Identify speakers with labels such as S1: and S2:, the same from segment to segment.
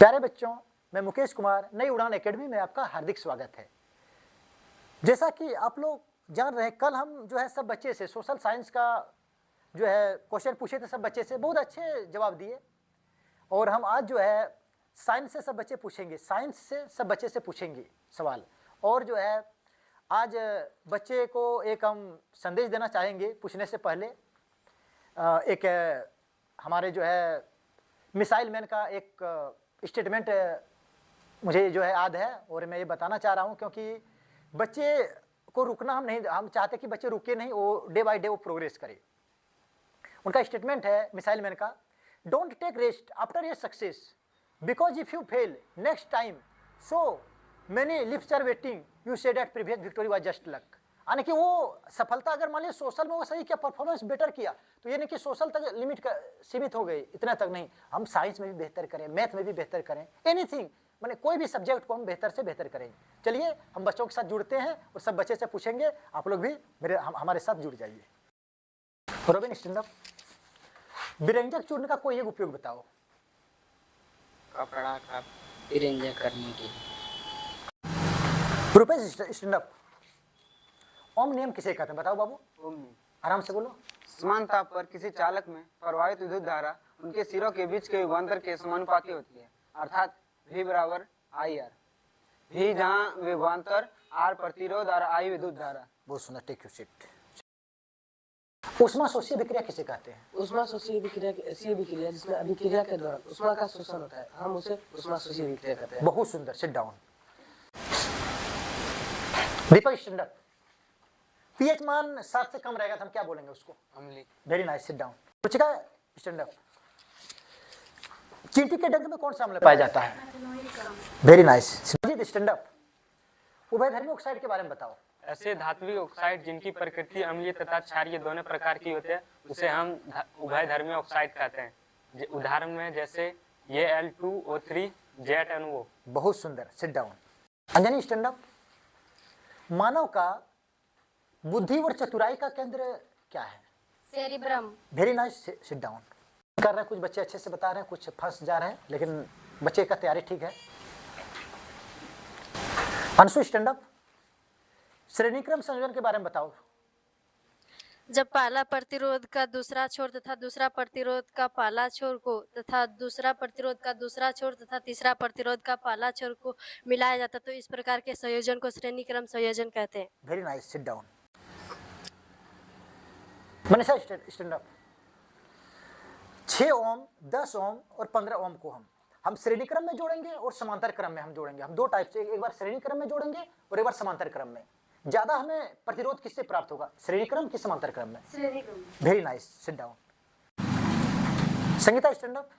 S1: प्यारे बच्चों, मैं मुकेश कुमार, नई उड़ान एकेडमी में आपका हार्दिक स्वागत है। जैसा कि आप लोग जान रहे हैं, कल हम जो है सब बच्चे से सोशल साइंस का जो है क्वेश्चन पूछे थे, सब बच्चे से बहुत अच्छे जवाब दिए। और हम आज जो है साइंस से सब बच्चे पूछेंगे, साइंस से सब बच्चे से पूछेंगे सवाल। और जो है आज बच्चे को एक हम संदेश देना चाहेंगे पूछने से पहले। एक हमारे जो है मिसाइल मैन का एक स्टेटमेंट मुझे जो है याद है और मैं ये बताना चाह रहा हूँ, क्योंकि बच्चे को रुकना हम चाहते कि बच्चे रुके नहीं, वो डे बाय डे वो प्रोग्रेस करे। उनका स्टेटमेंट है मिसाइल मैन का, don't take rest after your success because if you fail next time so many lips are waiting you say that previous victory was just luck. यानी कि वो सफलता अगर मान लिया सोशल में वो सही किया, परफॉर्मेंस बेटर किया, तो ये नहीं कि सोशल तक लिमिट का सीमित हो गई, इतना तक नहीं, हम साइंस में भी बेहतर करें, मैथ में भी बेहतर करें, एनीथिंग माने कोई भी सब्जेक्ट को हम बेहतर से बेहतर करेंगे। चलिए हम बच्चों के साथ जुड़ते हैं और सब बच्चे से पूछेंगे, आप लोग भी हमारे साथ जुड़ जाइए। Robin stand up. विरंजक चूर्ण का कोई एक उपयोग बताओ।
S2: कपड़ा का विरंजक करने के लिए।
S1: Rupesh stand up. ओम नियम किसे कहते हैं बताओ बाबू,
S3: ओम नियम
S1: आराम से बोलो।
S3: समान ताप पर किसी चालक में प्रवाहित विद्युत धारा उनके सिरों के बीच के विभवांतर के समानुपाती होती है, अर्थात V बराबर IR। V जहाँ विभवांतर, R प्रतिरोध और I विद्युत धारा।
S1: बहुत सुंदर, टेक यू सीट। ऊष्माशोषीय विक्रिया किसे कहते हैं?
S2: ऊष्माशोषीय विक्रिया ऐसी विक्रिया जिसमें अभिक्रिया के दौरान ऊष्मा का शोषण होता है, हम उसे ऊष्माशोषीय विक्रिया कहते हैं।
S1: बहुत सुंदर, सिट डाउन। दीपक स्टैंड अप। पीएच मान 7 से कम रहेगा तो हम क्या बोलेंगे उसको?
S3: अम्लीय।
S1: Very nice, sit down. Ruchika stand up. चींटी के डंक में कौन सा अम्ल पाया जाता है? Very nice. Sujeet stand up. उभयधर्मी ऑक्साइड के बारे में बताओ।
S4: ऐसे धात्विक ऑक्साइड जिनकी प्रकृति अम्लीय तथा क्षारीय दोनों प्रकार की होते हैं, उसे हम उभयधर्मी ऑक्साइड कहते हैं। उदाहरण में जैसे ये Al2O3 ZnO।
S1: बहुत सुंदर, sit down. Anjani stand up. मानव का बुद्धि और चतुराई का केंद्र क्या है?
S5: Cerebrum.
S1: Very nice, sit down. कर रहे हैं, कुछ बच्चे अच्छे से बता रहे हैं, कुछ फंस जा रहे हैं, लेकिन बच्चे का तैयारी ठीक है। Anshu stand up. श्रेणीक्रम संयोजन के बारे में बताओ।
S5: जब पहला प्रतिरोध का दूसरा छोर तथा दूसरा प्रतिरोध का पहला छोर को तथा दूसरा प्रतिरोध का दूसरा छोर तथा तीसरा प्रतिरोध का पहला छोर को मिलाया जाता तो इस प्रकार के संयोजन को श्रेणीक्रम संयोजन कहते हैं।
S1: Very nice, sit down. Manisha stand up. 6 ओम, 10 ओम और 15 ओम को हम श्रेणी क्रम में जोड़ेंगे और समांतर क्रम में हम जोड़ेंगे। हम दो टाइप से, एक बार श्रेणी क्रम में जोड़ेंगे और एक बार समांतर क्रम में। ज्यादा हमें प्रतिरोध किससे प्राप्त होगा, श्रेणी क्रम की समांतर क्रम में?
S5: श्रेणी क्रम।
S1: Very nice, sit down. Sangeeta stand up.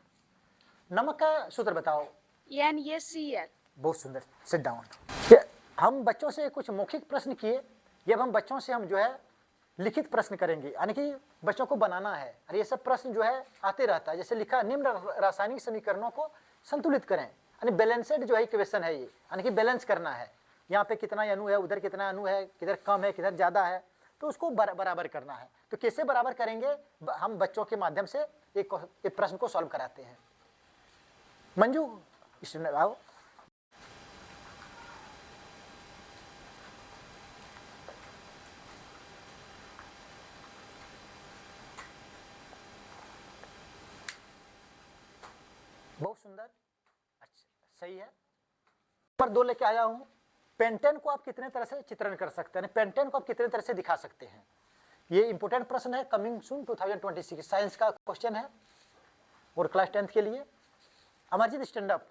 S1: नमक का सूत्र बताओ।
S5: NaCl।
S1: बहुत सुंदर, सिट डाउन। हम बच्चों से कुछ मौखिक प्रश्न किए, ये हम बच्चों से हम जो है लिखित प्रश्न करेंगे, यानी कि बच्चों को बनाना है। और ये सब प्रश्न जो है आते रहता है, जैसे लिखा निम्न रासायनिक समीकरणों को संतुलित करें, यानी बैलेंसेड जो है इक्वेशन है ये, यानी कि बैलेंस करना है। यहाँ पे कितना अणु है, उधर कितना अणु है, किधर कम है किधर ज़्यादा है, तो उसको बराबर करना है। तो कैसे बराबर करेंगे, हम बच्चों के माध्यम से एक प्रश्न को सॉल्व कराते हैं। मंजू स्टूडेंट आओ। बहुत सुंदर, अच्छा सही है। पर 2 लेके आया हूं। पेंटेन को आप कितने तरह से चित्रण कर सकते हैं, पेंटेन को आप कितने तरह से दिखा सकते हैं? ये इंपोर्टेंट प्रश्न है, कमिंग सून 2026 साइंस का क्वेश्चन है और क्लास 10th के लिए। Amarjeet stand up.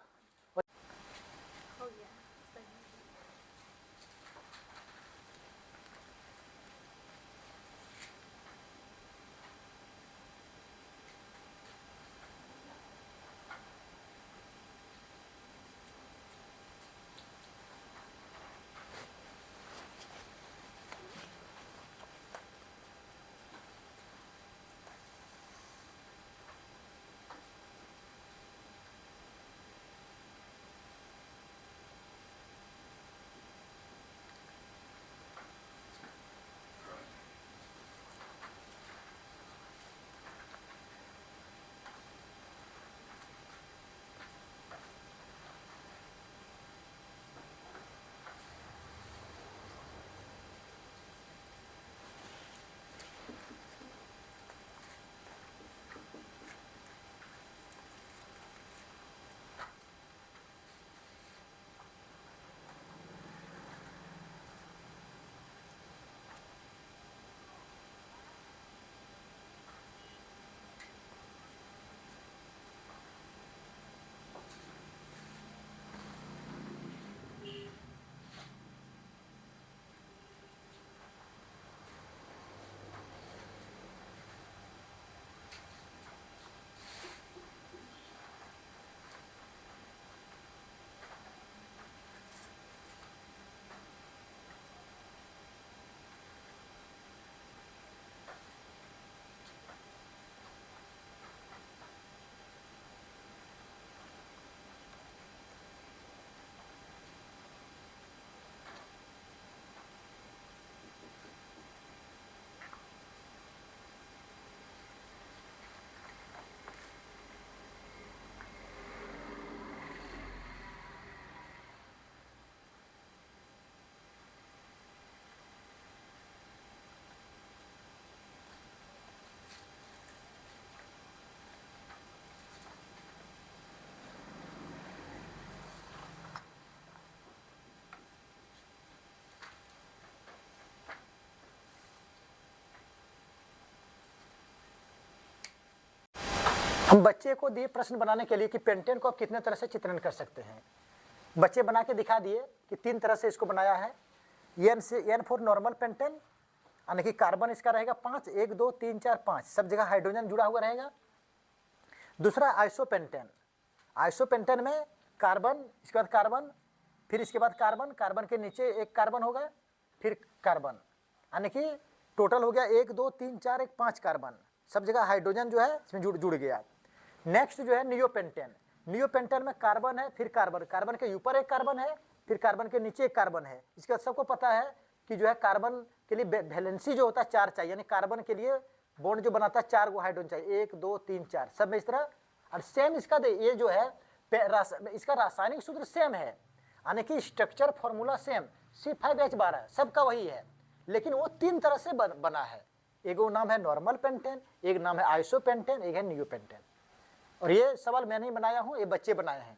S1: हम बच्चे को दिए प्रश्न बनाने के लिए कि पेंटेन को आप कितने तरह से चित्रण कर सकते हैं। बच्चे बना के दिखा दिए कि 3 तरह से इसको बनाया है। N से N फॉर नॉर्मल पेंटेन, यानी कि कार्बन इसका रहेगा 5, 1 2 3 4 5, सब जगह हाइड्रोजन जुड़ा हुआ रहेगा। दूसरा आइसोपेंटेन, आइसोपेंटेन में कार्बन, इसके बाद कार्बन, फिर इसके बाद कार्बन, कार्बन के नीचे एक कार्बन होगा, फिर कार्बन, यानी कि टोटल हो गया 1 2 3 4 1 5 कार्बन, सब जगह हाइड्रोजन जो है इसमें जुड़ गया। नेक्स्ट जो है नियोपेंटेन, नियोपेंटेन में कार्बन है, फिर कार्बन, कार्बन के ऊपर एक कार्बन है, फिर कार्बन के नीचे एक कार्बन है। इसका सबको पता है कि जो है कार्बन के लिए वैलेंसी जो होता है 4 चाहिए, यानी कार्बन के लिए बॉन्ड जो बनाता है 4 गो हाइड्रोजन चाहिए, 1 2 3 4, सब में इस तरह। और सेम इसका ये जो है इसका रासायनिक सूत्र सेम है, यानी कि स्ट्रक्चर फॉर्मूला सेम, C5H12 सबका वही है, लेकिन वो 3 तरह से बना है। एक नाम है नॉर्मल पेंटेन, एक नाम है आइसोपेंटेन, एक है नियोपेंटेन। और ये सवाल मैं नहीं बनाया हूँ, ये बच्चे बनाए हैं।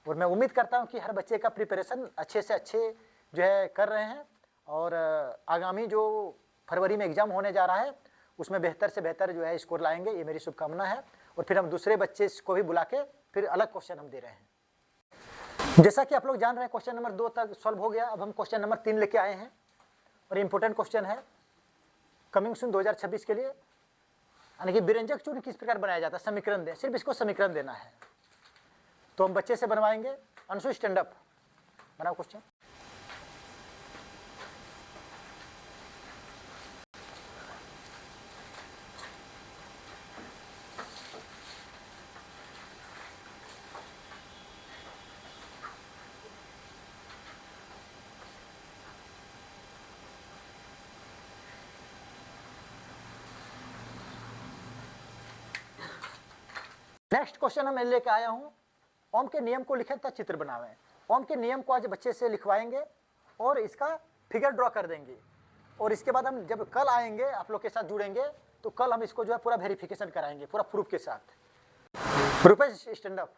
S1: और मैं उम्मीद करता हूँ कि हर बच्चे का प्रिपरेशन अच्छे से अच्छे जो है कर रहे हैं, और आगामी जो फरवरी में एग्ज़ाम होने जा रहा है उसमें बेहतर से बेहतर जो है स्कोर लाएंगे, ये मेरी शुभकामना है। और फिर हम दूसरे बच्चे को भी बुला के फिर अलग क्वेश्चन हम दे रहे हैं। जैसा कि आप लोग जान रहे हैं क्वेश्चन नंबर 2 तक सॉल्व हो गया। अब हम क्वेश्चन नंबर 3 लेके आए हैं, और इम्पोर्टेंट क्वेश्चन है कमिंग सून 2026 के लिए, यानी कि व्यंजक चूर्ण किस प्रकार बनाया जाता है, समीकरण दे, सिर्फ इसको समीकरण देना है। तो हम बच्चे से बनवाएंगे। अंशु स्टैंड अप, बनाओ क्वेश्चन। नेक्स्ट क्वेश्चन मैं लेके आया हूं, ओम के नियम को लिखे तथा चित्र बनावें। ओम के नियम को आज बच्चे से लिखवाएंगे और इसका फिगर ड्रॉ कर देंगे, और इसके बाद हम जब कल आएंगे आप लोग के साथ जुड़ेंगे तो कल हम इसको जो है पूरा वेरिफिकेशन कराएंगे पूरा प्रूफ के साथ। Rupesh stand up.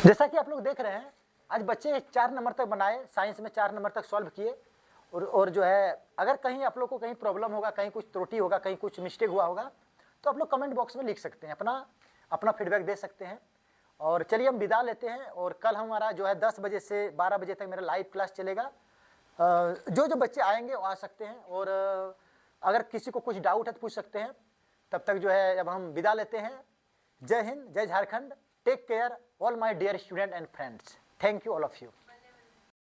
S1: जैसा कि आप लोग देख रहे हैं आज बच्चे 4 नंबर तक बनाए, साइंस में 4 नंबर तक सॉल्व किए। और जो है अगर कहीं आप लोग को कहीं प्रॉब्लम होगा, कहीं कुछ त्रुटि होगा, कहीं कुछ मिस्टेक हुआ होगा तो आप लोग कमेंट बॉक्स में लिख सकते हैं, अपना फीडबैक दे सकते हैं। और चलिए हम विदा लेते हैं, और कल हमारा जो है 10 बजे से 12 बजे तक मेरा लाइव क्लास चलेगा। जो जो बच्चे आएंगे वो आ सकते हैं, और अगर किसी को कुछ डाउट है तो पूछ सकते हैं। तब तक जो है अब हम विदा लेते हैं। Jai Hind, Jai Jharkhand, take care all my dear student and friends, thank you all of you.